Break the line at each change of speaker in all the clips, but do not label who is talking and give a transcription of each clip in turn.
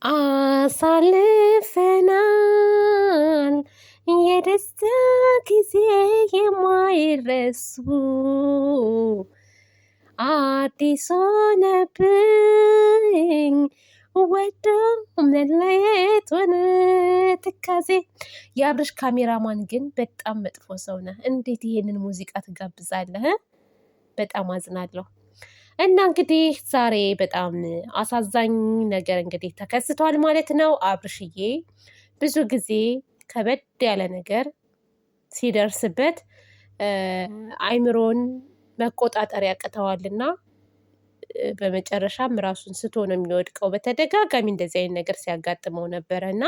አሳልፈናል የደስታ ጊዜ የማይረሱ አዲስ ሆነብኝ ወዶ መለየት ሆነ ትካዜ። የአብርሽ ካሜራማን ግን በጣም መጥፎ ሰው ነህ። እንዴት ይሄንን ሙዚቃ ትጋብዛለህ? በጣም አዝናለሁ። እና እንግዲህ ዛሬ በጣም አሳዛኝ ነገር እንግዲህ ተከስቷል ማለት ነው። አብርሽዬ ብዙ ጊዜ ከበድ ያለ ነገር ሲደርስበት አይምሮን መቆጣጠር ያቅተዋልና በመጨረሻም ራሱን ስቶ ነው የሚወድቀው። በተደጋጋሚ እንደዚህ አይነት ነገር ሲያጋጥመው ነበረ እና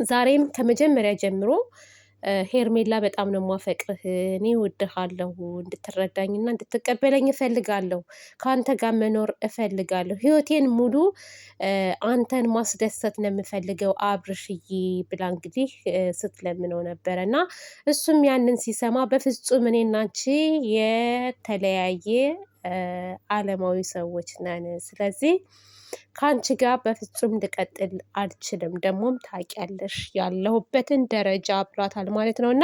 ዛሬም ከመጀመሪያ ጀምሮ ሄርሜላ በጣም ነው የማፈቅርህ፣ እኔ እወድሃለሁ፣ እንድትረዳኝና እንድትቀበለኝ እፈልጋለሁ፣ ከአንተ ጋር መኖር እፈልጋለሁ፣ ህይወቴን ሙሉ አንተን ማስደሰት ነው የምፈልገው አብርሽዬ ብላ እንግዲህ ስትለምነው ነበረ እና እሱም ያንን ሲሰማ በፍጹም እኔና አንቺ የተለያየ ዓለማዊ ሰዎች ነን፣ ስለዚህ ከአንቺ ጋር በፍጹም ልቀጥል አልችልም፣ ደግሞም ታውቂያለሽ ያለሁበትን ደረጃ ብሏታል ማለት ነው። እና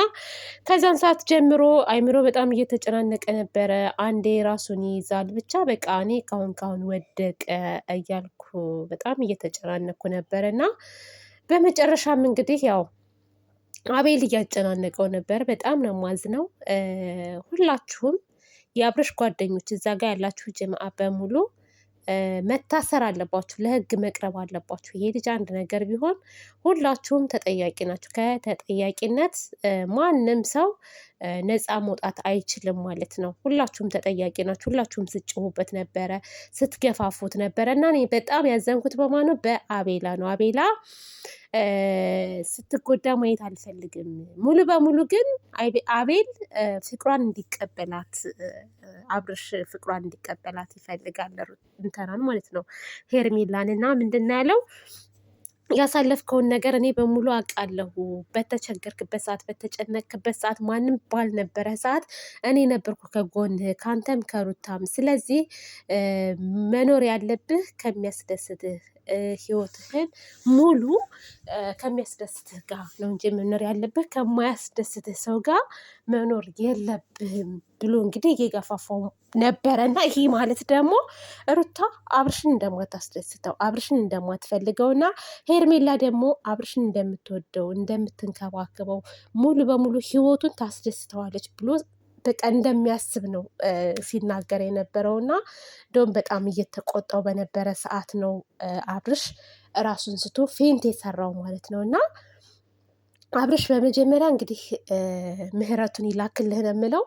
ከዛን ሰዓት ጀምሮ አይምሮ በጣም እየተጨናነቀ ነበረ። አንዴ ራሱን ይይዛል፣ ብቻ በቃ እኔ ካሁን ወደቀ እያልኩ በጣም እየተጨናነኩ ነበረ እና በመጨረሻም እንግዲህ ያው አቤል እያጨናነቀው ነበር። በጣም ነው የማዝነው። ሁላችሁም የአብርሽ ጓደኞች እዛ ጋር ያላችሁ ጀማአ በሙሉ መታሰር አለባችሁ፣ ለህግ መቅረብ አለባችሁ። ይሄ ልጅ አንድ ነገር ቢሆን ሁላችሁም ተጠያቂ ናችሁ። ከተጠያቂነት ማንም ሰው ነፃ መውጣት አይችልም ማለት ነው። ሁላችሁም ተጠያቂ ናችሁ። ሁላችሁም ስትጮሁበት ነበረ፣ ስትገፋፉት ነበረ እና እኔ በጣም ያዘንኩት በማን ነው? በአቤላ ነው። አቤላ ስትጎዳ ማየት አልፈልግም። ሙሉ በሙሉ ግን አቤል ፍቅሯን እንዲቀበላት አብርሽ ፍቅሯን እንዲቀበላት ይፈልጋል። እንትናን ማለት ነው ሄርሜላን። እና ምንድን ነው ያለው? ያሳለፍከውን ነገር እኔ በሙሉ አውቃለሁ። በተቸገርክበት ሰዓት፣ በተጨነቅክበት ሰዓት፣ ማንም ባልነበረ ሰዓት እኔ ነበርኩ ከጎንህ፣ ከአንተም ከሩታም። ስለዚህ መኖር ያለብህ ከሚያስደስትህ ህይወትህን ሙሉ ከሚያስደስትህ ጋር ነው እንጂ መኖር ያለብህ ከማያስደስትህ ሰው ጋር መኖር የለብህም ብሎ እንግዲህ እየገፋፋው ነበረ። እና ይሄ ማለት ደግሞ ሩታ አብርሽን እንደማታስደስተው፣ አብርሽን እንደማትፈልገው እና ሄርሜላ ደግሞ አብርሽን እንደምትወደው፣ እንደምትንከባከበው፣ ሙሉ በሙሉ ህይወቱን ታስደስተዋለች ብሎ በቃ እንደሚያስብ ነው ሲናገር የነበረው። እና እንደውም በጣም እየተቆጣው በነበረ ሰዓት ነው አብርሽ ራሱን ስቶ ፌንት የሰራው ማለት ነው። እና አብርሽ በመጀመሪያ እንግዲህ ምህረቱን ይላክልህ ነው የምለው።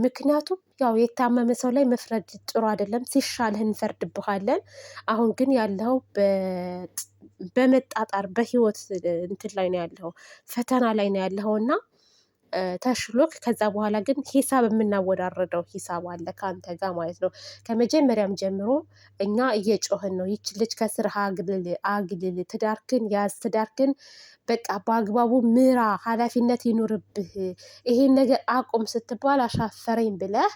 ምክንያቱም ያው የታመመ ሰው ላይ መፍረድ ጥሩ አይደለም። ሲሻልህ እንፈርድብሃለን። አሁን ግን ያለው በመጣጣር በህይወት እንትን ላይ ነው ያለው፣ ፈተና ላይ ነው ያለው እና ተሽሎክ ከዛ በኋላ ግን ሂሳብ የምናወዳረደው ሂሳብ አለ ከአንተ ጋር ማለት ነው። ከመጀመሪያም ጀምሮ እኛ እየጮህን ነው፣ ይች ልጅ ከስርህ አግልል፣ ትዳርክን ያዝ፣ ትዳርክን በቃ በአግባቡ ምራ፣ ኃላፊነት ይኑርብህ፣ ይሄን ነገር አቁም ስትባል አሻፈረኝ ብለህ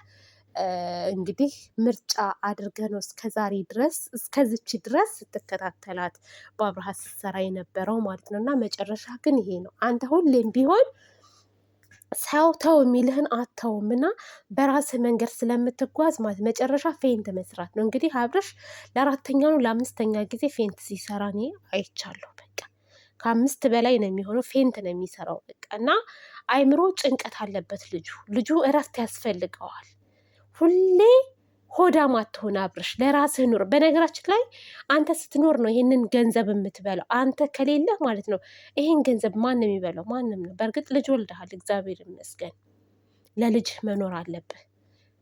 እንግዲህ ምርጫ አድርገህ ነው እስከዛሬ ድረስ እስከዚች ድረስ ስትከታተላት በአብርሃ ስትሰራ የነበረው ማለት ነው። እና መጨረሻ ግን ይሄ ነው። አንተ ሁሌም ቢሆን ሰው ተው የሚልህን አተውም እና በራስህ መንገድ ስለምትጓዝ ማለት መጨረሻ ፌንት መስራት ነው። እንግዲህ አብርሽ ለአራተኛ ነው ለአምስተኛ ጊዜ ፌንት ሲሰራ እኔ አይቻለሁ። በቃ ከ5 በላይ ነው የሚሆነው ፌንት ነው የሚሰራው። በቃ እና አይምሮ ጭንቀት አለበት ልጁ እረፍት ያስፈልገዋል። ሁሌ ሆዳም አትሆን አብርሽ፣ ለራስህ ኑር። በነገራችን ላይ አንተ ስትኖር ነው ይሄንን ገንዘብ የምትበላው። አንተ ከሌለህ ማለት ነው ይሄን ገንዘብ ማንም የሚበላው? ማንም ነው። በእርግጥ ልጅ ወልደሃል፣ እግዚአብሔር ይመስገን። ለልጅ መኖር አለብህ።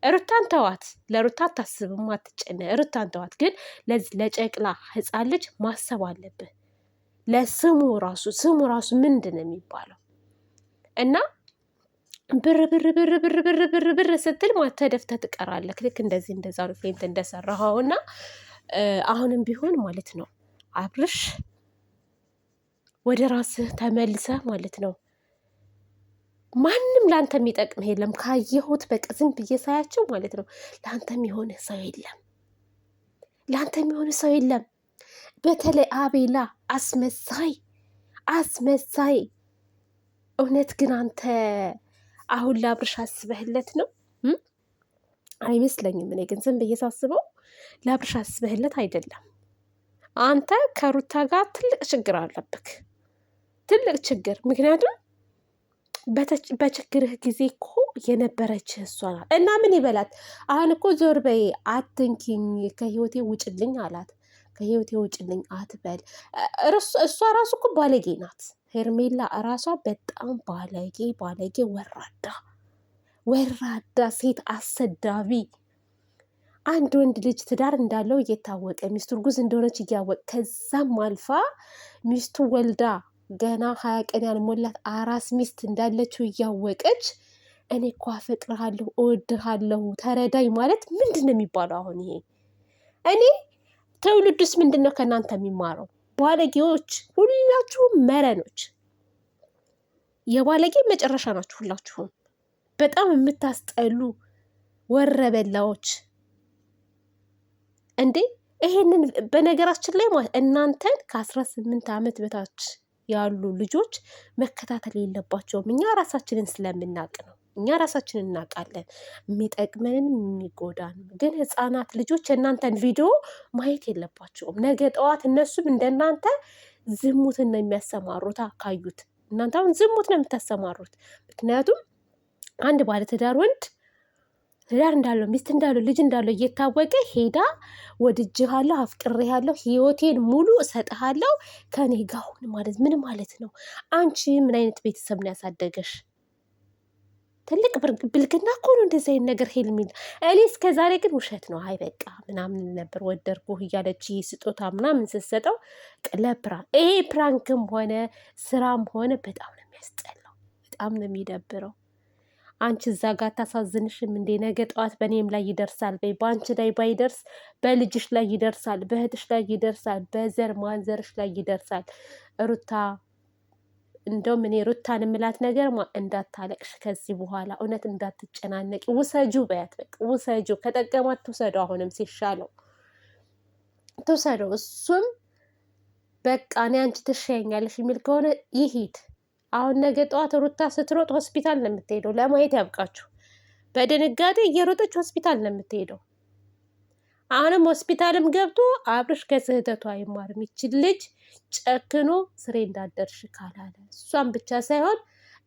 ሩታን ተዋት፣ ለሩታ አታስብም፣ አትጨነቅ። ሩታን ተዋት፣ ግን ለዚህ ለጨቅላ ህፃን ልጅ ማሰብ አለብህ። ለስሙ ራሱ ምንድን ነው የሚባለው? እና ብር ብር ብር ብር ብር ብር ብር ስትል ተደፍተህ ትቀራለህ። ልክ እንደዚህ እንደዛ ፌንት እንደሰራኸው እና አሁንም ቢሆን ማለት ነው አብርሽ ወደ ራስህ ተመልሰህ ማለት ነው። ማንም ለአንተ የሚጠቅምህ የለም። ካየሁት በቃ ዝም ብዬ ሳያቸው ማለት ነው ለአንተ የሚሆንህ ሰው የለም። ለአንተ የሚሆንህ ሰው የለም። በተለይ አቤላ አስመሳይ አስመሳይ። እውነት ግን አንተ አሁን ለአብርሽ አስበህለት ነው? አይመስለኝም። እኔ ግን ዝም ብዬ ሳስበው ለአብርሽ አስበህለት አይደለም። አንተ ከሩታ ጋር ትልቅ ችግር አለብክ፣ ትልቅ ችግር። ምክንያቱም በችግርህ ጊዜ እኮ የነበረች እሷ ናት። እና ምን ይበላት አሁን? እኮ ዞር በይ አትንኪኝ፣ ከህይወቴ ውጭልኝ አላት። ከህይወቴ ውጭልኝ አትበል። እሷ ራሱ እኮ ባለጌ ናት። ሄርሜላ እራሷ በጣም ባለጌ ወራዳ ሴት አሰዳቢ። አንድ ወንድ ልጅ ትዳር እንዳለው እየታወቀ ሚስቱ እርጉዝ እንደሆነች እያወቀ ከዛም አልፋ ሚስቱ ወልዳ ገና 20 ቀን ያልሞላት አራስ ሚስት እንዳለችው እያወቀች እኔ እኮ አፈቅርሃለሁ እወድሃለሁ ተረዳኝ ማለት ምንድን ነው የሚባለው? አሁን ይሄ እኔ ትውልዱስ ምንድን ነው ከእናንተ የሚማረው? ባለጌዎች ሁላችሁም፣ መረኖች፣ የባለጌ መጨረሻ ናችሁ ሁላችሁም። በጣም የምታስጠሉ ወረበላዎች እንዴ! ይሄንን በነገራችን ላይ ማለት እናንተን ከ18 ዓመት በታች ያሉ ልጆች መከታተል የለባቸውም። እኛ ራሳችንን ስለምናውቅ ነው። እኛ ራሳችንን እናውቃለን፣ የሚጠቅመንን የሚጎዳን። ግን ህፃናት ልጆች የእናንተን ቪዲዮ ማየት የለባቸውም። ነገ ጠዋት እነሱም እንደናንተ ዝሙትን ነው የሚያሰማሩት። ካዩት እናንተ አሁን ዝሙት ነው የምታሰማሩት። ምክንያቱም አንድ ባለትዳር ወንድ ትዳር እንዳለው ሚስት እንዳለው ልጅ እንዳለው እየታወቀ ሄዳ ወድጄሃለሁ፣ አፍቅሬሃለሁ፣ ህይወቴን ሙሉ እሰጥሃለሁ ከኔ ጋር ሁን ማለት ምን ማለት ነው? አንቺ ምን አይነት ቤተሰብ ነው ያሳደገሽ? ትልቅ ብልግና እኮ ነው እንደዚህ አይነት ነገር ሄልሚል። እኔ እስከ ዛሬ ግን ውሸት ነው አይ በቃ ምናምን ነበር ወደድኩህ እያለች ስጦታ ምናምን ስትሰጠው ይሄ ፕራንክም ሆነ ስራም ሆነ በጣም ነው የሚያስጠላው፣ በጣም ነው የሚደብረው። አንቺ እዛ ጋር ታሳዝንሽም እንዴ? ነገ ጠዋት በእኔም ላይ ይደርሳል በይ። በአንቺ ላይ ባይደርስ በልጅሽ ላይ ይደርሳል፣ በእህትሽ ላይ ይደርሳል፣ በዘር ማንዘርሽ ላይ ይደርሳል። ሩታ እንደውም እኔ ሩታን የምላት ነገር እንዳታለቅሽ ከዚህ በኋላ እውነት እንዳትጨናነቂ፣ ውሰጁ በያት በቃ ውሰጁ። ከጠቀማት ትውሰደው፣ አሁንም ሲሻለው ትውሰደው። እሱም በቃ እኔ አንቺ ትሻኛለሽ የሚል ከሆነ ይሂድ። አሁን ነገ ጠዋት ሩታ ስትሮጥ ሆስፒታል ነው የምትሄደው። ለማየት ያብቃችሁ። በድንጋጤ እየሮጠች ሆስፒታል ነው የምትሄደው። አሁንም ሆስፒታልም ገብቶ አብርሽ ከስህተቱ አይማርም። ይችል ልጅ ጨክኖ ስሬ እንዳደርሽ ካላለ እሷን ብቻ ሳይሆን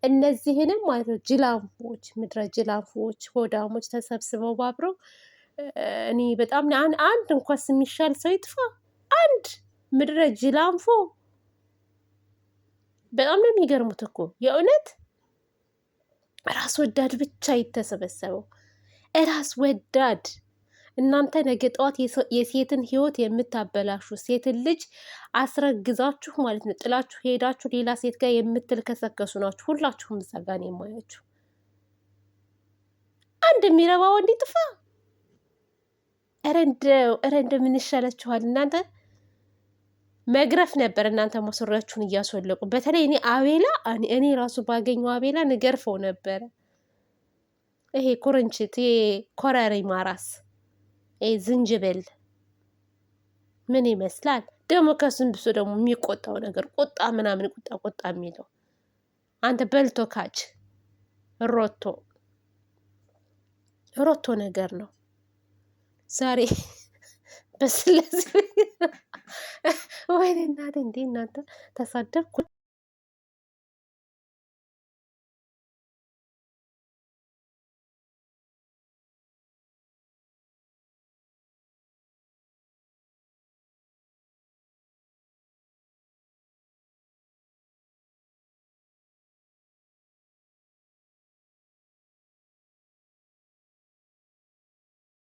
እነዚህንም ማለት ነው ጅላንፎች፣ ምድረ ጅላንፎች፣ ሆዳሞች ተሰብስበው ባብረው እኔ በጣም አንድ እንኳስ የሚሻል ሰው ይጥፋ። አንድ ምድረ ጅላንፎ በጣም ነው የሚገርሙት እኮ የእውነት ራስ ወዳድ ብቻ የተሰበሰበው ራስ ወዳድ። እናንተ ነገ ጠዋት የሴትን ህይወት የምታበላሹ ሴትን ልጅ አስረግዛችሁ ማለት ነው ጥላችሁ ሄዳችሁ ሌላ ሴት ጋር የምትልከሰከሱ ናችሁ ሁላችሁም። እዛ ጋ ነው የማያችሁ። አንድ የሚረባ ወንድ ይጥፋ። ኧረ እንደው ምን ይሻላችኋል እናንተ? መግረፍ ነበር እናንተ ሞሰሪያችሁን እያስወለቁ። በተለይ እኔ ራሱ ባገኘው አቤላ ንገርፈው ነበረ። ይሄ ኩርንችት፣ ይሄ ኮረሪማ ራስ፣ ይሄ ዝንጅብል ምን ይመስላል ደግሞ? ከስም ብሶ ደግሞ የሚቆጣው ነገር ቁጣ ምናምን ቁጣ የሚለው አንተ በልቶ ካች ሮቶ ነገር ነው ዛሬ በስለዚህ ወይኔ እናቴ እንዴ እናንተ ተሳደብኩ።